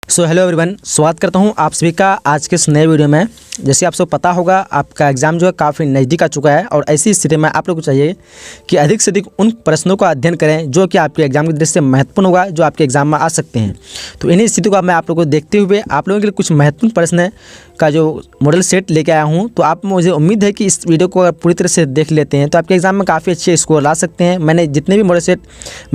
Hello everyone, स्वागत करता हूं आप सभी का आज के इस नए वीडियो में। जैसे आप सब पता होगा, आपका एग्ज़ाम जो है काफ़ी नज़दीक आ चुका है और ऐसी स्थिति में आप लोग को चाहिए कि अधिक से अधिक उन प्रश्नों का अध्ययन करें जो कि आपके एग्ज़ाम की दृष्टि से महत्वपूर्ण होगा, जो आपके एग्ज़ाम में आ सकते हैं। तो इन्हीं स्थिति को मैं आप लोगों को देखते हुए आप लोगों के लिए कुछ महत्वपूर्ण प्रश्न का जो मॉडल सेट लेके आया हूँ। तो आप मुझे उम्मीद है कि इस वीडियो को अगर पूरी तरह से देख लेते हैं तो आपके एग्ज़ाम में काफ़ी अच्छे स्कोर ला सकते हैं। मैंने जितने भी मॉडल सेट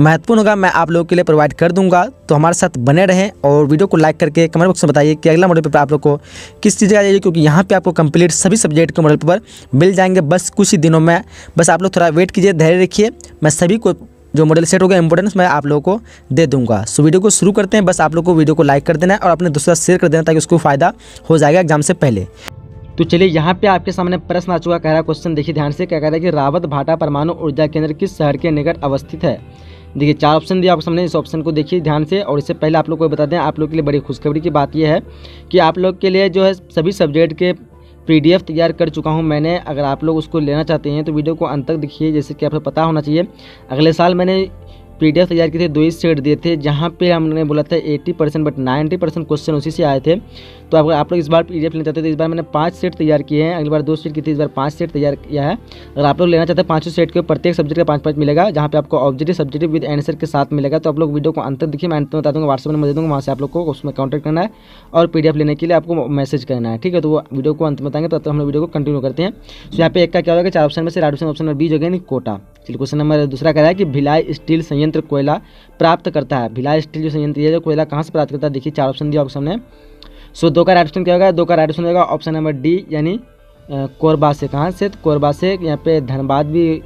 महत्वपूर्ण होगा मैं आप लोगों के लिए प्रोवाइड कर दूँगा, तो हमारे साथ बने रहें और वीडियो को लाइक करके कमेंट बॉक्स में बताइए कि अगला मॉडल पेपर आप लोग को किस चीज़ का चाहिए, क्योंकि यहाँ पे आपको कंप्लीट सभी सब्जेक्ट के मॉडल पेपर मिल जाएंगे बस कुछ ही दिनों में। बस आप लोग थोड़ा वेट कीजिए, धैर्य रखिए, मैं सभी को जो मॉडल सेट होगा इंपॉर्टेंस मैं आप लोगों को दे दूंगा। सो वीडियो को शुरू करते हैं। बस आप लोग को वीडियो को लाइक कर देना है और अपने दोस्तों से शेयर कर देना ताकि उसको फ़ायदा हो जाएगा एग्जाम से पहले। तो चलिए, यहाँ पे आपके सामने प्रश्न आ चुका। कह रहा है क्वेश्चन, देखिए ध्यान से, क्या कह रहा है कि रावत भाटा परमाणु ऊर्जा केंद्र किस शहर के निकट अवस्थित है। देखिए 4 ऑप्शन दिया आपके सामने, इस ऑप्शन को देखिए ध्यान से। और इससे पहले आप लोग को बता दें, आप लोग के लिए बड़ी खुशखबरी की बात यह है कि आप लोग के लिए जो है सभी सब्जेक्ट के PDF तैयार कर चुका हूं मैंने। अगर आप लोग उसको लेना चाहते हैं तो वीडियो को अंत तक देखिए, जैसे कि आपको पता होना चाहिए अगले साल मैंने PDF तैयार किए थे, 2 ही सेट दिए थे, जहाँ पे हमने बोला था 80% बट 90% क्वेश्चन उसी से आए थे। तो अगर आप लोग इस बार PDF लेना चाहते हैं तो इस बार मैंने 5 सेट तैयार किए हैं। अगली बार 2 सेट की थी, इस बार 5 सेट तैयार किया है। अगर आप लोग लेना चाहते हैं 5 सेट के प्रत्येक सब्जेक्ट का 5-5 मिलेगा, जहाँ पे आपको ऑब्जेक्टिव सब्जेक्टिव विद आंसर के साथ मिलेगा। तो आप लोग वीडियो को अंत तक देखिए, मैं अंत में बता दूँगा, व्हाट्सएप में दे दूँगा, वहाँ से आप लोग को उसमें कॉन्टैक्ट करना है और PDF लेने के लिए आपको मैसेज करना है, ठीक है। तो वो वीडियो को अंत में बताएंगे, तो हम लोग वीडियो को कंटिन्यू करते हैं। तो यहाँ पे एक का क्या होगा, 4 ऑप्शन में से राइट ऑप्शन नंबर बी जो है कोटा। चलिए क्वेश्चन नंबर दूसरा कह रहा है कि भिलाई स्टील संयंत्र कोयला प्राप्त करता है। भिलाई स्टील जो संयंत्र है जो कोयला कहाँ से प्राप्त करता है, देखिए 4 ऑप्शन दिया आपके सामने। सो 2 का राइट ऑप्शन क्या होगा, 2 का राइट ऑप्शन होगा ऑप्शन नंबर डी, यानी कोरबा से। कहाँ से, कोरबा से। यहाँ पे धनबाद भी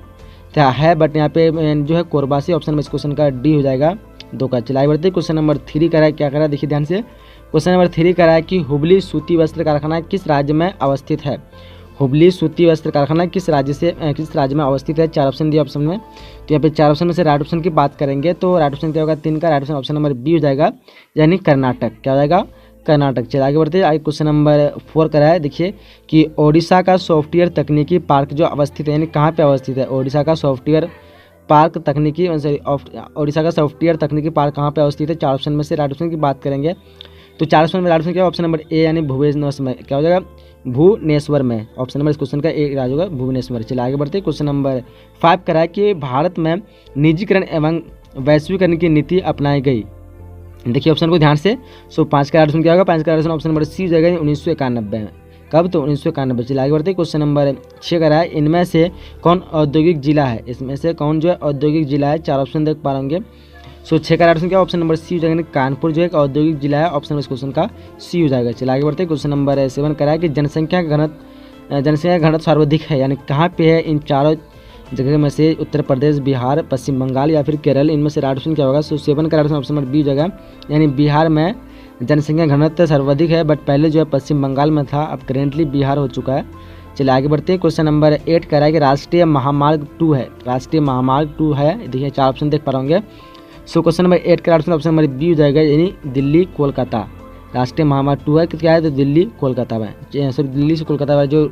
है बट यहाँ पे जो है कोरबा से। ऑप्शन में इस क्वेश्चन का डी हो जाएगा 2 का। चलाए बढ़ते क्वेश्चन नंबर 3 कह रहा है, क्या कह रहा है देखिए ध्यान से। क्वेश्चन नंबर 3 कह रहा है कि हुबली सूती वस्त्र कारखाना किस राज्य में अवस्थित है। हुबली सूती वस्त्र कारखाना किस राज्य में अवस्थित है। 4 ऑप्शन दिया ऑप्शन में। तो यहाँ पे 4 ऑप्शन में से राइट ऑप्शन की बात करेंगे तो राइट ऑप्शन क्या होगा, 3 का right option option number B हो जाएगा, यानी कर्नाटक। क्या हो जाएगा, कर्नाटक। चलिए आगे बढ़ते हैं। आगे क्वेश्चन नंबर 4 करा है, देखिए कि ओडिशा का सॉफ्टवेयर तकनीकी पार्क जो अवस्थित है, यानी कहाँ पे अवस्थित है। ओडिशा का सॉफ्टवेयर पार्क तकनीकी ओडिशा का सॉफ्टवेयर तकनीकी पार्क कहाँ पे अवस्थित है। 4 ऑप्शन में से राइट ऑप्शन की बात करेंगे तो 4 ऑप्शन में राइट ऑप्शन क्या है, ऑप्शन नंबर ए, यानी भुवनेश्वर में। क्या हो जाएगा, भुवनेश्वर में। ऑप्शन नंबर इस क्वेश्चन का एक राज होगा, भुवनेश्वर। चलिए आगे बढ़ते हैं। क्वेश्चन नंबर 5 करा है कि भारत में निजीकरण एवं वैश्वीकरण की नीति अपनाई गई। देखिए ऑप्शन को ध्यान से। सो 5 का ऑप्शन क्या होगा, 5 का ऑप्शन नंबर सी हो जाएगा, 1991 में। कब, तो 1991। चलिए आगे बढ़ते हैं। क्वेश्चन नंबर 6 करा है, इनमें से कौन औद्योगिक जिला है। इसमें से कौन जो है औद्योगिक जिला है। 4 ऑप्शन देख पा रहे होंगे। सो 6 का ऑप्शन क्या, ऑप्शन नंबर सी हो जाएगा, कानपुर जो एक औद्योगिक जिला है। ऑप्शन इस क्वेश्चन का सी हो जाएगा। चलिए आगे बढ़ते हैं। क्वेश्चन नंबर 7 करा है कि जनसंख्या घनत्व सर्वाधिक है, यानी कहाँ पे है। इन चारों जगह में से उत्तर प्रदेश, बिहार, पश्चिम बंगाल या फिर केरल, इनमें से राइट ऑप्शन क्या होगा। सो 7 का ऑप्शन नंबर बी हो जाएगा, यानी बिहार में जनसंख्या घनत्व सर्वाधिक है, बट पहले जो है पश्चिम बंगाल में था, अब करेंटली बिहार हो चुका है। चलिए आगे बढ़ते हैं। क्वेश्चन नंबर 8 कह रहा है कि राष्ट्रीय महामार्ग 2 है। राष्ट्रीय महामार्ग 2 है, देखिए 4 ऑप्शन देख पा रहे होंगे। सो क्वेश्चन नंबर 8 का ऑप्शन नंबर बी हो जाएगा, यानी दिल्ली कोलकाता। राष्ट्रीय महामार्ग 2 है, क्या है, तो दिल्ली कोलकाता में। सॉरी, दिल्ली से कोलकाता में जो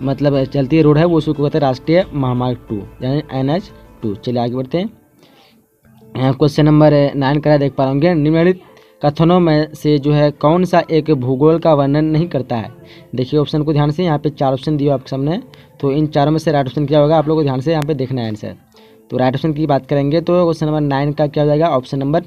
मतलब चलती है रोड है वो उसको कहते हैं राष्ट्रीय महामार्ग 2, यानी NH2। चलिए आगे बढ़ते हैं। क्वेश्चन नंबर 9 करा देख पा रहे होंगे, निम्नलिखित कथनों में से जो है कौन सा एक भूगोल का वर्णन नहीं करता है। देखिए ऑप्शन को ध्यान से, यहाँ पे 4 ऑप्शन दिए आपके सामने, तो इन चारों में से राइट ऑप्शन क्या होगा, आप लोगों को ध्यान से यहाँ पे देखना है आंसर। तो राइट ऑप्शन की बात करेंगे तो क्वेश्चन नंबर 9 का क्या हो जाएगा, ऑप्शन नंबर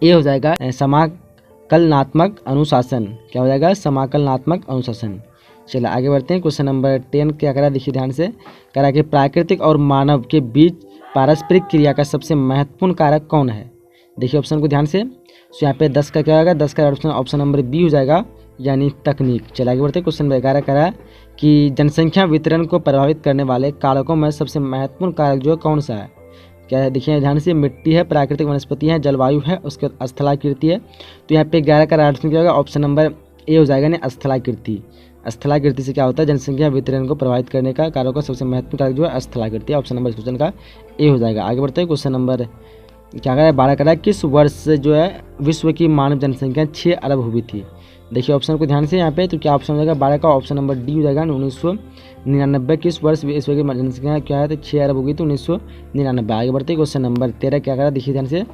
ए हो जाएगा, समाकलनात्मक अनुशासन। क्या हो जाएगा, समाकलनात्मक अनुशासन। चलिए आगे बढ़ते हैं। क्वेश्चन नंबर 10 क्या करा, देखिए ध्यान से। कह रहा है कि प्राकृतिक और मानव के बीच पारस्परिक क्रिया का सबसे महत्वपूर्ण कारक कौन है। देखिए ऑप्शन को ध्यान से। सो यहाँ पे 10 का क्या होगा, 10 का ऑप्शन नंबर बी हो जाएगा, यानी तकनीक। चलिए आगे बढ़ते हैं। क्वेश्चन नंबर 11 कह रहा है कि जनसंख्या वितरण को प्रभावित करने वाले कारकों में सबसे महत्वपूर्ण कारक जो है कौन सा है। क्या है, देखिए ध्यान से, मिट्टी है, प्राकृतिक वनस्पति है, जलवायु है, उसके बाद स्थलाकृति है। तो यहाँ पे 11 का ऑप्शन क्या होगा, ऑप्शन नंबर ए हो जाएगा, यानी स्थलाकृति। स्थलाकृति से क्या होता है, जनसंख्या वितरण को प्रभावित करने का कारक का सबसे महत्वपूर्ण कारक जो है स्थलाकृति। ऑप्शन नंबर इस क्वेश्चन का ए हो जाएगा। आगे बढ़ते हैं। क्वेश्चन नंबर क्या करा है, 12 करा है, किस वर्ष जो है विश्व की मानव जनसंख्या 6 अरब हुई थी। देखिए ऑप्शन को ध्यान से यहाँ पे, तो क्या ऑप्शन हो जाएगा, 12 का ऑप्शन नंबर डी हो जाएगा, 1999। किस वर्ष विश्व की जनसंख्या क्या है, तो 6 अरब होगी, तो 1999। आगे बढ़ते क्वेश्चन नंबर 13 क्या करा, देखिए ध्यान से।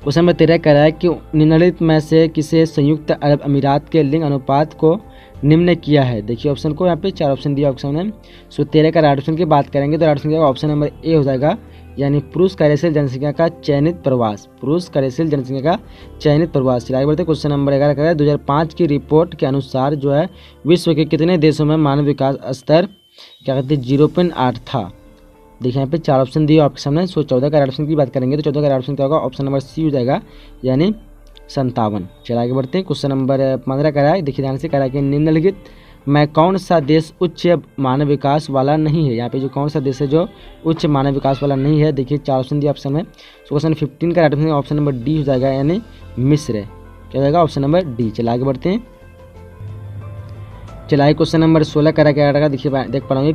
क्वेश्चन नंबर 13 कह रहा है कि निम्नलिखित में से किसे संयुक्त अरब अमीरात के लिंग अनुपात को निम्न किया है। देखिए ऑप्शन को यहाँ पे 4 ऑप्शन दिया ऑप्शन है। सो 13 का राइट ऑप्शन की बात करेंगे तो राइट ऑप्शन का ऑप्शन नंबर ए हो जाएगा, यानी पुरुष कार्यशील जनसंख्या का चयनित प्रवास, पुरुष कार्यशील जनसंख्या का चयनित प्रवास। आगे बढ़ते क्वेश्चन नंबर 11 का 2005 की रिपोर्ट के अनुसार जो है विश्व के कितने देशों में मानव विकास स्तर क्या कहते हैं 0.8 था। देखिए यहाँ पे 4 ऑप्शन दिए आपके सामने। सो 14 का राइट ऑप्शन की बात करेंगे तो 14 का राइट ऑप्शन क्या होगा, ऑप्शन नंबर सी हो जाएगा, यानी 57। चलिए आगे बढ़ते हैं। क्वेश्चन नंबर 15 का है, देखिए ध्यान से कह रहा है कि निम्नलिखित में कौन सा देश उच्च मानव विकास वाला नहीं है। यहाँ पे जो कौन सा देश है जो उच्च मानव विकास वाला नहीं है, देखिए 4 ऑप्शन दिए ऑप्शन में। सो क्वेश्चन 15 का right option option number D हो जाएगा, यानी मिस्र। क्या हो जाएगा, ऑप्शन नंबर डी। चलिए आगे बढ़ते हैं। चलिए क्वेश्चन नंबर 16 का क्या देखिए देख पा रहा हूँ,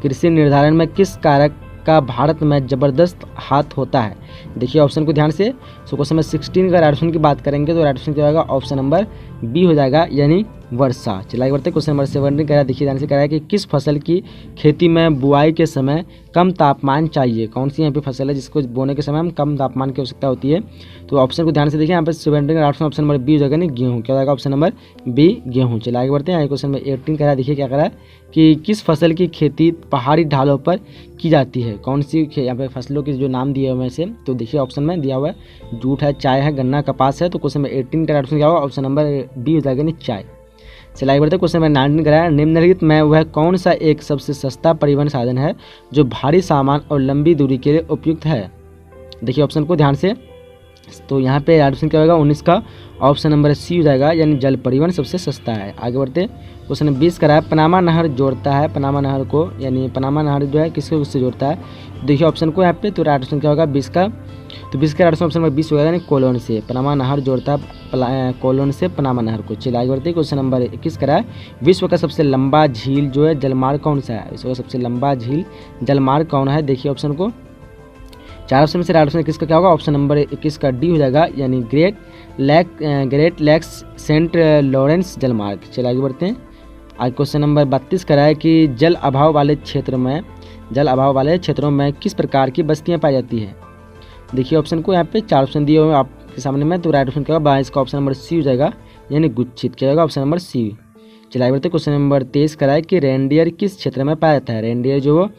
कृषि निर्धारण में किस कारक का भारत में जबरदस्त हाथ होता है। देखिए ऑप्शन को ध्यान से। सो क्वेश्चन नंबर 16 का राइट ऑप्शन की बात करेंगे तो राइट ऑप्शन क्या होगा, ऑप्शन नंबर बी हो जाएगा, यानी वर्षा। चलिए बढ़ते क्वेश्चन नंबर 17 कह रहा है, देखिए ध्यान से कह रहा है कि किस फसल की खेती में बुआई के समय कम तापमान चाहिए। कौन सी यहाँ पे फसल है जिसको बोने के समय हम कम तापमान की आवश्यकता होती है। तो ऑप्शन को ध्यान से देखिए, यहाँ पे 17 का ऑप्शन नंबर बी हो जाएगा, नहीं गेहूँ। क्या होगा, ऑप्शन नंबर बी गेहूँ। चलिए आगे बढ़ते हैं। क्वेश्चन नंबर 18 कह रहा है, देखिए क्या कह रहा है कि किस फसल की खेती पहाड़ी ढालों पर की जाती है। कौन सी यहाँ पे फसलों के जो नाम दिए हुए हैं से, तो देखिए ऑप्शन में दिया हुआ है जूट है, चाय है, गन्ना, कपास है। तो क्वेश्चन नंबर 18 का ऑप्शन क्या होगा, ऑप्शन नंबर बी हो जाएगा, नहीं चाय। चलिए आगे बढ़ते हैं। क्वेश्चन नंबर 19 कराया, निम्नलिखित में वह कौन सा एक सबसे सस्ता परिवहन साधन है जो भारी सामान और लंबी दूरी के लिए उपयुक्त है। देखिए ऑप्शन को ध्यान से। तो यहाँ पे ऑप्शन क्या होगा, 19 का ऑप्शन नंबर सी हो जाएगा, यानी जल परिवहन सबसे सस्ता है। आगे बढ़ते क्वेश्चन नंबर 20 कराया, पनामा नहर जोड़ता है, पनामा नहर को, यानी पनामा नहर जो है किसको उससे जोड़ता है। देखिए ऑप्शन को यहाँ पे, तो राइट ऑप्शन क्या होगा 20 का, तो 20 का ऑप्शन नंबर 20 होगा, यानी कोलोन से। पनामा नहर जोड़ता है कोलोन से पनामा नहर को। चलिए आगे बढ़ते क्वेश्चन नंबर 21 कराया, विश्व का सबसे लंबा झील जो है जलमार्ग कौन सा है। विश्व का सबसे लंबा झील जलमार्ग कौन है। देखिए ऑप्शन को, 4 ऑप्शन में से राइट ऑप्शन किसका क्या होगा, ऑप्शन नंबर 21 का डी हो जाएगा, यानी ग्रेट लेक्स सेंट लॉरेंस जलमार्ग। चलिए आगे बढ़ते हैं। आज क्वेश्चन नंबर 32 कराया कि जल अभाव वाले क्षेत्रों में किस प्रकार की बस्तियां पाई जाती है। देखिए ऑप्शन को यहाँ पे 4 ऑप्शन दिए हुए हैं आपके सामने में, तो राइट ऑप्शन क्या होगा, इसका ऑप्शन नंबर सी हो जाएगा, यानी गुच्छित। क्या होगा, ऑप्शन नंबर सी। चलिए बढ़ते क्वेश्चन नंबर 23 कराया कि रेनडियर किस क्षेत्र में पाया जाता है। रेनडियर जो वो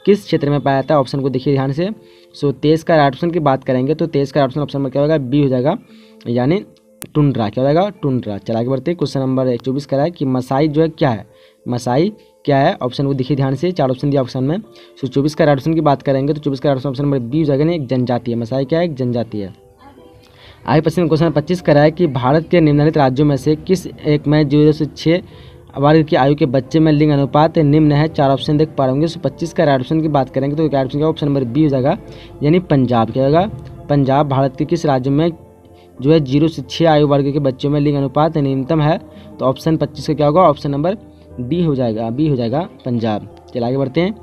किस क्षेत्र में पाया जाता है, ऑप्शन को देखिए ध्यान से। सो 23 का राइट ऑप्शन की बात करेंगे तो 23 का ऑप्शन नंबर क्या होगा, बी हो जाएगा, यानी टुंड्रा। क्या हो जाएगा, टुंड्रा। चला आगे बढ़ते क्वेश्चन नंबर 24 कराया कि मसाई जो है क्या है, मसाई क्या है। ऑप्शन को देखिए ध्यान से, 4 ऑप्शन दिया ऑप्शन में। सो 24 का राइट ऑप्शन की बात करेंगे तो 24 का राइट ऑप्शन नंबर बी हो जाएगा, एक जनजाति है। मसाई क्या है, एक जनजाति है। आगे क्वेश्चन 25 कराया कि भारत के निम्नलिखित राज्यों में से किस एक में 0 से 6 वर्ष की आयु के बच्चे में लिंग अनुपात निम्न है। 4 ऑप्शन देख पा रहे। सो 25 का राइट ऑप्शन की बात करेंगे तो राइट ऑप्शन का ऑप्शन नंबर बी हो जाएगा, यानी पंजाब। क्या होगा, पंजाब भारत के किस राज्य में जो है 0 से 6 आयु वर्ग के बच्चों में लिंग अनुपात न्यूनतम है। तो ऑप्शन 25 का क्या होगा, ऑप्शन नंबर डी हो जाएगा, बी हो जाएगा, पंजाब। चलिए आगे बढ़ते हैं।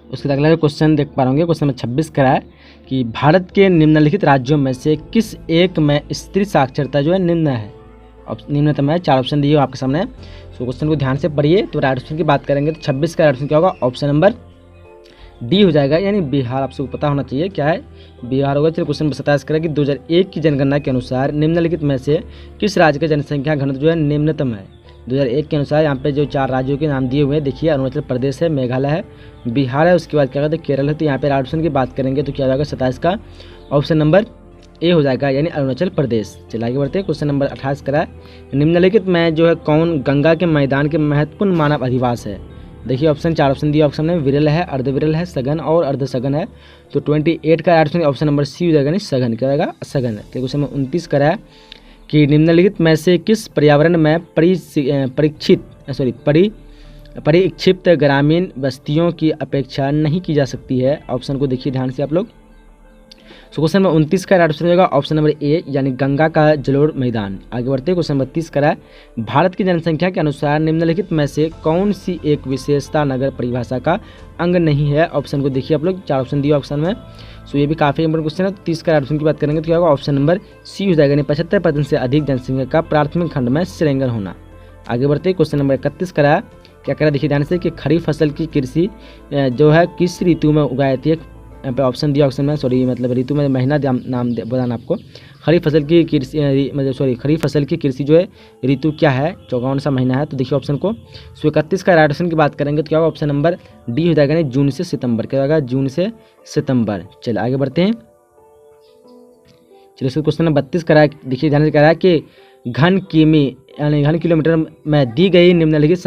उसके अगला क्वेश्चन देख पा रहे होंगे, क्वेश्चन नंबर 26 करा है कि भारत के निम्नलिखित राज्यों में से किस एक में स्त्री साक्षरता जो है निम्न है, निम्नतम है। 4 ऑप्शन दिए हो आपके सामने। सो क्वेश्चन को ध्यान से पढ़िए। तो राइट ऑप्शन की बात करेंगे तो 26 का राइट ऑप्शन क्या होगा, ऑप्शन नंबर डी हो जाएगा, यानी बिहार। आपको पता होना चाहिए क्या है, बिहार होगा। चलिए क्वेश्चन 27 करें कि 2001 की जनगणना के अनुसार निम्नलिखित में से किस राज्य का जनसंख्या घनत्व जो है निम्नतम है। 2001 के अनुसार यहाँ पे जो 4 राज्यों के नाम दिए हुए हैं, देखिए अरुणाचल प्रदेश है, मेघालय है, बिहार है, उसके बाद क्या कहते हैं केरल है। तो यहाँ पे राइट ऑप्शन की बात करेंगे तो क्या हो जाएगा, 27 का ऑप्शन नंबर ए हो जाएगा, यानी अरुणाचल प्रदेश। चलिए आगे बढ़ते हैं। क्वेश्चन नंबर 28 करा है, निम्नलिखित में जो है कौन गंगा के मैदान के महत्वपूर्ण मानव अधिवास है। देखिए ऑप्शन 4 ऑप्शन दिए ऑप्शन में, विरल है, अर्धविरल है, सघन और अर्धसघन है। तो 28 का ऑप्शन नंबर सी हो जाएगा, नहीं सघन। क्या होगा, सघन। तो क्वेश्चन नंबर 29 करा है कि निम्नलिखित में से किस पर्यावरण में परिक्षिप्त ग्रामीण बस्तियों की अपेक्षा नहीं की जा सकती है। ऑप्शन को देखिए ध्यान से आप लोग। सो क्वेश्चन नंबर 29 का राइट ऑप्शन होगा ऑप्शन नंबर ए, यानी गंगा का जलोढ़ मैदान। आगे बढ़ते हैं। क्वेश्चन नंबर 30 करा है, भारत की जनसंख्या के अनुसार निम्नलिखित में से कौन सी एक विशेषता नगर परिभाषा का अंग नहीं है। ऑप्शन को देखिए आप लोग, 4 ऑप्शन दिए ऑप्शन में। सो ये भी काफ़ी इंपॉर्टेंट क्वेश्चन है। 30 का ऑप्शन की बात करेंगे तो क्या होगा, ऑप्शन नंबर सी हो जाएगा, यानी 75% से अधिक जनसंख्या का प्राथमिक खंड में श्रेणीगण होना। आगे बढ़ते हैं। क्वेश्चन नंबर 31 करा है, क्या करा देखिए ध्यान से कि खरीफ फसल की कृषि जो है किस ऋतु में उगाई जाती है। यहाँ पे ऑप्शन दिया, ऑप्शन में सॉरी मतलब ऋतु में महीना नाम बताना आपको। खरीफ फसल की कृषि मतलब सॉरी खरीफ फसल की कृषि जो है ऋतु क्या है, कौन सा महीना है, तो देखिए ऑप्शन को 131 का राइट ऑप्शन की बात करेंगे तो क्या होगा, ऑप्शन नंबर डी हो जाएगा, नहीं जून से सितंबर, क्या होगा जून से सितंबर। चलिए आगे बढ़ते हैं। चलिए क्वेश्चन नंबर 32 करा है, देखिए ध्यान से करा है कि घन किमी यानी घन किलोमीटर में दी गई निम्नलिखित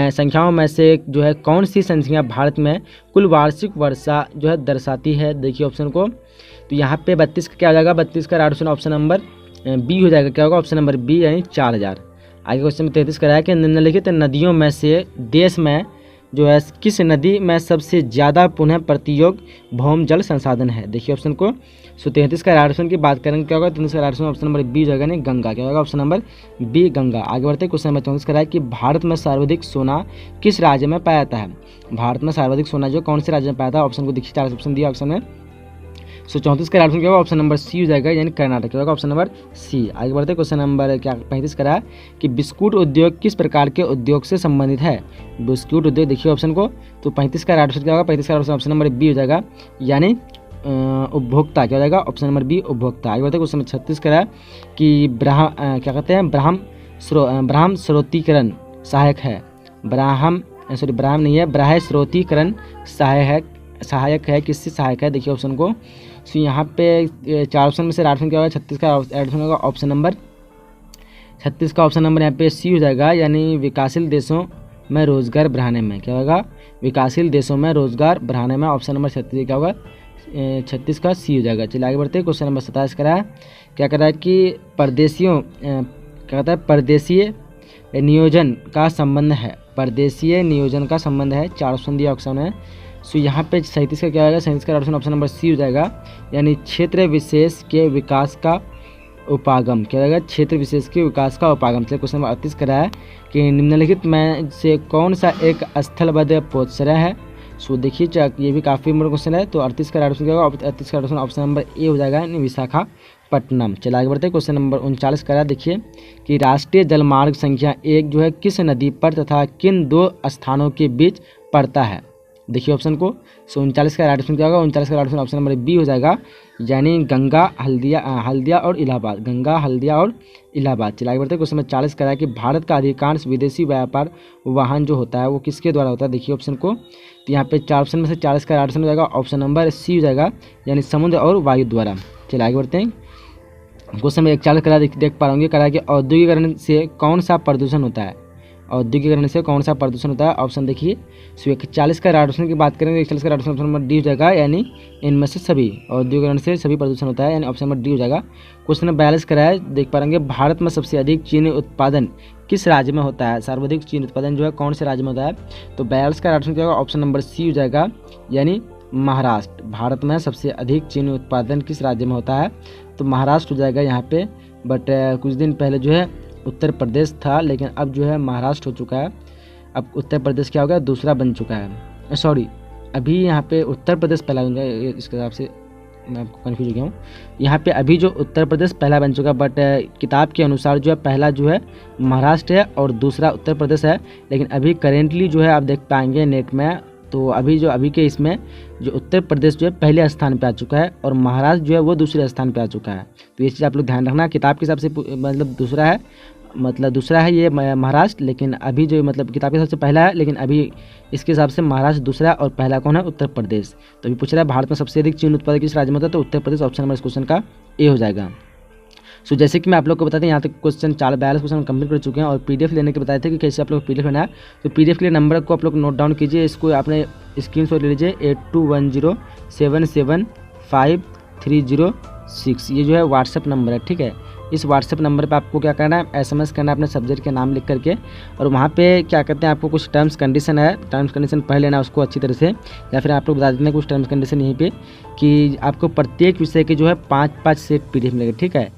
संख्याओं में से जो है कौन सी संख्या भारत में कुल वार्षिक वर्षा जो है दर्शाती है। देखिए ऑप्शन को, तो यहाँ पे 32 का क्या हो जाएगा, 32 का right option option number B हो जाएगा, क्या होगा ऑप्शन नंबर बी यानी 4000। आगे क्वेश्चन में 33 कराया कि निम्नलिखित नदियों में से देश में जो है किस नदी में सबसे ज़्यादा पुनः प्रतियोग भौम जल संसाधन है। देखिए ऑप्शन को, 33 का राइट ऑप्शन की बात करेंगे क्या होगा, 33 का right option option number B हो जाएगा, नहीं गंगा, क्या होगा ऑप्शन नंबर बी गंगा। आगे बढ़ते हैं। क्वेश्चन नंबर 34 कराया कि भारत में सर्वाधिक सोना किस राज्य में पाया जाता है। भारत में सर्वाधिक सोना जो कौन से राज्य में पाया था, ऑप्शन को देखिए 4 ऑप्शन दिया ऑप्शन में। 34 का राइट ऑप्शन क्या होगा, ऑप्शन नंबर सी हो जाएगा यानी कर्नाटक, क्या होगा ऑप्शन नंबर सी। आगे बढ़ते हैं। क्वेश्चन नंबर क्या 35 करा कि बिस्कुट उद्योग किस प्रकार के उद्योग से संबंधित है। बिस्कुट उद्योग देखिए ऑप्शन को, तो 35 का राइट ऑप्शन क्या होगा, 35 का ऑप्शन नंबर बी हो जाएगा यानी उपभोक्ता, क्या हो जाएगा ऑप्शन नंबर बी उपभोक्ता। आगे बढ़ते हैं। क्वेश्चन नंबर 36 करा कि क्या कहते हैं ब्राह्म स्रोतीकरण सहायक है। ब्राह्म नहीं है, ब्राह्य स्रोतीकरण सहायक है किससे सहायक है। देखिए ऑप्शन को, तो यहाँ पे 4 ऑप्शन में से राइट ऑप्शन क्या होगा, 36 का राइट ऑप्शन होगा ऑप्शन नंबर 36 का ऑप्शन नंबर यहाँ पे सी हो जाएगा यानी विकासशील देशों में रोजगार बढ़ाने में, क्या होगा विकासशील देशों में रोजगार बढ़ाने में, ऑप्शन नंबर 36 क्या होगा 36 का सी हो जाएगा। चलिए आगे बढ़ते हैं। क्वेश्चन नंबर 27 करा क्या करा कि परदेशियों क्या कहता है परदेशीय नियोजन का संबंध है। परदेशीय नियोजन का संबंध है, 4 ऑप्शन दिया ऑप्शन है। सो यहाँ पे 37 का क्या आएगा, 37 का ऑप्शन नंबर सी हो जाएगा यानी क्षेत्र विशेष के विकास का उपागम, क्या रहेगा क्षेत्र विशेष के विकास का उपागम। चलिए क्वेश्चन नंबर 38 करा है कि निम्नलिखित में से कौन सा एक स्थलबद्ध पोतश्रय है। सो देखिए ये भी काफ़ी इंपॉर्टेंट क्वेश्चन है, तो 38 का ऑप्शन क्या होगा, 38 का ऑप्शन नंबर ए हो जाएगा यानी विशाखापट्टनम। चलिए आगे बढ़ते हैं। क्वेश्चन नंबर 39 करा देखिए कि राष्ट्रीय जलमार्ग संख्या 1 जो है किस नदी पर तथा किन 2 स्थानों के बीच पड़ता है। देखिए ऑप्शन को, सो 39 का राइट ऑप्शन क्या होगा, 39 का right option option number B हो जाएगा यानी गंगा हल्दिया और इलाहाबाद, गंगा हल्दिया और इलाहाबाद। चलिए आगे बढ़ते हैं। क्वेश्चन नंबर 40 करा है कि भारत का अधिकांश विदेशी व्यापार वाहन जो होता है वो किसके द्वारा होता है। देखिए ऑप्शन को, तो यहाँ पे 4 ऑप्शन में से 40 का राइट ऑप्शन हो जाएगा ऑप्शन नंबर सी हो जाएगा यानी समुद्र और वायु द्वारा। चलिए आगे बढ़ते हैं। क्वेश्चन नंबर 41 करा देख पा रहे करा कि औद्योगिकरण से कौन सा प्रदूषण होता है। औद्योगिकरण से कौन सा प्रदूषण होता है, ऑप्शन देखिए। 41 का राइट ऑप्शन की बात करेंगे, 41 का राइट ऑप्शन नंबर डी हो जाएगा यानी इनमें से सभी, औद्योगिकरण से सभी प्रदूषण होता है यानी ऑप्शन नंबर डी हो जाएगा। क्वेश्चन नंबर 42 का है देख पाएंगे भारत में सबसे अधिक चीनी उत्पादन किस राज्य में होता है। सर्वाधिक चीनी उत्पादन जो है कौन से राज्य में होता है, तो 42 का राइट ऑप्शन क्या होगा, ऑप्शन नंबर सी हो जाएगा यानी महाराष्ट्र। भारत में सबसे अधिक चीनी उत्पादन किस राज्य में होता है, तो महाराष्ट्र हो जाएगा यहाँ पे। बट कुछ दिन पहले जो है उत्तर प्रदेश था, लेकिन अब जो है महाराष्ट्र हो चुका है। अब उत्तर प्रदेश क्या हो गया, दूसरा बन चुका है। सॉरी अभी यहाँ पे उत्तर प्रदेश पहला बन गया, इसके हिसाब से मैं आपको कन्फ्यूज हो गया हूँ। यहाँ पे अभी जो उत्तर प्रदेश पहला बन चुका है, बट किताब के अनुसार जो है पहला जो है महाराष्ट्र है और दूसरा उत्तर प्रदेश है। लेकिन अभी करेंटली जो है आप देख पाएंगे नेट में, तो अभी के इसमें जो उत्तर प्रदेश जो है पहले स्थान पे आ चुका है और महाराष्ट्र जो है वो दूसरे स्थान पे आ चुका है। तो ये चीज़ आप लोग ध्यान रखना, किताब के हिसाब से मतलब दूसरा है ये महाराष्ट्र, लेकिन अभी जो मतलब किताब के हिसाब से पहला है, लेकिन अभी इसके हिसाब से महाराष्ट्र दूसरा और पहला कौन है, उत्तर प्रदेश। तो अभी पूछ रहा है भारत में सबसे अधिक चीनी उत्पादक किस राज्य में होता है, तो उत्तर प्रदेश ऑप्शन नंबर इस क्वेश्चन का ए हो जाएगा। सो जैसे कि मैं आप लोग को बताते हैं यहाँ तक क्वेश्चन 42 क्वेश्चन कंप्लीट कर चुके हैं और पीडीएफ लेने के बताए थे कि कैसे आप लोग पीडीएफ लेना है। तो पीडीएफ के लिए नंबर को आप लोग नोट डाउन कीजिए, इसको आपने स्क्रीनशॉट ले लीजिए 8210775306, ये जो है व्हाट्सएप नंबर है, ठीक है। इस व्हाट्सएप नंबर पे आपको क्या करना है, एसएमएस करना है अपने सब्जेक्ट के नाम लिख करके, और वहाँ पे क्या कहते हैं आपको कुछ टर्म्स कंडीशन है, टर्म्स कंडीशन पढ़ लेना उसको अच्छी तरह से, या फिर आप लोग बता देते हैं कुछ टर्म्स कंडीशन यहीं पे कि आपको प्रत्येक विषय के जो है 5-5 सेट पीडीएफ मिलेंगे, ठीक है।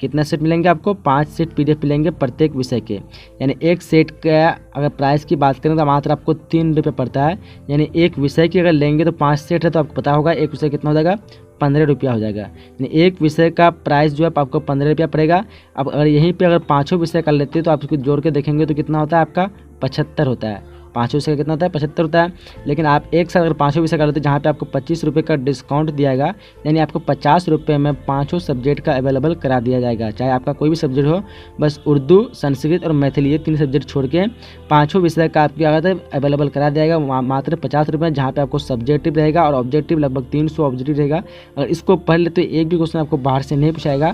कितना सेट मिलेंगे आपको, 5 सेट पीडीएफ मिलेंगे प्रत्येक विषय के, यानी एक सेट का अगर प्राइस की बात करें तो मात्र आपको 3 रुपये पड़ता है, यानी एक विषय की अगर लेंगे तो 5 सेट है तो आपको पता होगा एक विषय कितना हो जाएगा, 15 रुपया हो जाएगा। यानी एक विषय का प्राइस जो है आपको 15 रुपया पड़ेगा। अब अगर यहीं पे अगर 5 विषय कर लेते हैं तो आप इसको जोड़ के देखेंगे तो कितना होता है आपका 75 होता है। 500 विषय का कितना होता है 75 होता है। लेकिन आप एक साथ अगर 500 विषय का लेते हैं जहाँ पे आपको 25 रुपये का डिस्काउंट दिया जाएगा, यानी आपको 50 रुपये में 5 सब्जेक्ट का अवेलेबल करा दिया जाएगा। चाहे आपका कोई भी सब्जेक्ट हो, बस उर्दू, संस्कृत और मैथिली ये 3 सब्जेक्ट छोड़ के 5 विषय का आपकी आगे अवेलेबल करा दिया जाएगा मात्र 50 रुपये, जहाँ पे आपको सब्जेक्टिव रहेगा और ऑब्जेक्टिव लगभग 300 ऑब्जेक्टिव रहेगा। अगर इसको पढ़ ले तो एक भी क्वेश्चन आपको बाहर से नहीं पूछाएगा।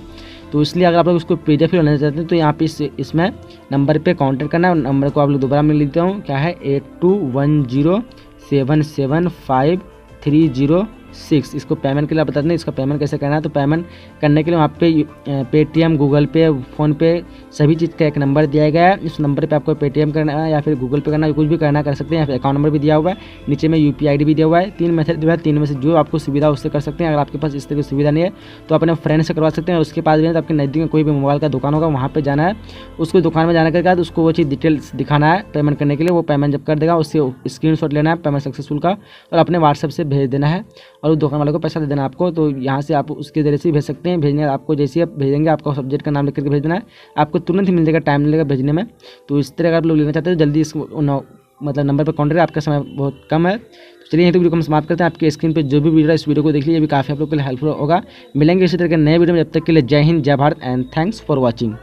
तो इसलिए अगर आप लोग उसको PDF भी लेना चाहते हैं तो यहाँ पे इसमें नंबर पे कांटेक्ट करना है। नंबर को आप लोग दोबारा मैं लिख देता हूँ, क्या है 8210775306। इसको पेमेंट के लिए आप बताते हैं इसका पेमेंट कैसे करना है। तो पेमेंट करने के लिए वहाँ पे पेटीएम, गूगल पे, फ़ोनपे सभी चीज़ का एक नंबर दिया गया है। इस नंबर पे आपको पेटीएम करना है या फिर गूगल पे करना है, कुछ भी करना कर सकते हैं। या फिर अकाउंट नंबर भी दिया हुआ है, नीचे में UPI ID भी दिया हुआ है। 3 मेथड दिया हुआ है, 3 में से जो आपको सुविधा उससे कर सकते हैं। अगर आपके पास इस तरह की सुविधा नहीं है तो अपने फ्रेंड से करवा सकते हैं। उसके पास भी है तो आपके नज़दीक में कोई भी मोबाइल का दुकान होगा, वहाँ पर जाना है, उसको दुकान में जाने के बाद उसको वो चीज़ डिटेल्स दिखाना है पेमेंट करने के लिए। वो पेमेंट जब कर देगा उससे स्क्रीनशॉट लेना है पेमेंट सक्सेसफुल का और अपने व्हाट्सएप से भेज देना है और उस दुकान वाले को पैसा दे देना आपको। तो यहाँ से आप उसके जरिए से भेज सकते हैं। भेजने आपको जैसे आप भेजेंगे आपको सब्जेक्ट का नाम लिख करके भेज देना है, आपको तुरंत ही मिल जाएगा, टाइम मिलेगा भेजने में। तो इस तरह अगर आप लोग लेना चाहते हैं तो जल्दी इस मतलब नंबर पर कॉन्टेक्ट, आपका समय बहुत कम है। तो चलिए यहीं तक वीडियो को हम समाप्त करते हैं। आपके स्क्रीन पे जो भी वीडियो है इस वीडियो को देख लीजिए, भी काफ़ी आप लोग के लिए हेल्पफुल होगा। मिलेंगे इसी तरह के नए वीडियो में, जब तक के लिए जय हिंद, जय Bharat and thanks for watching.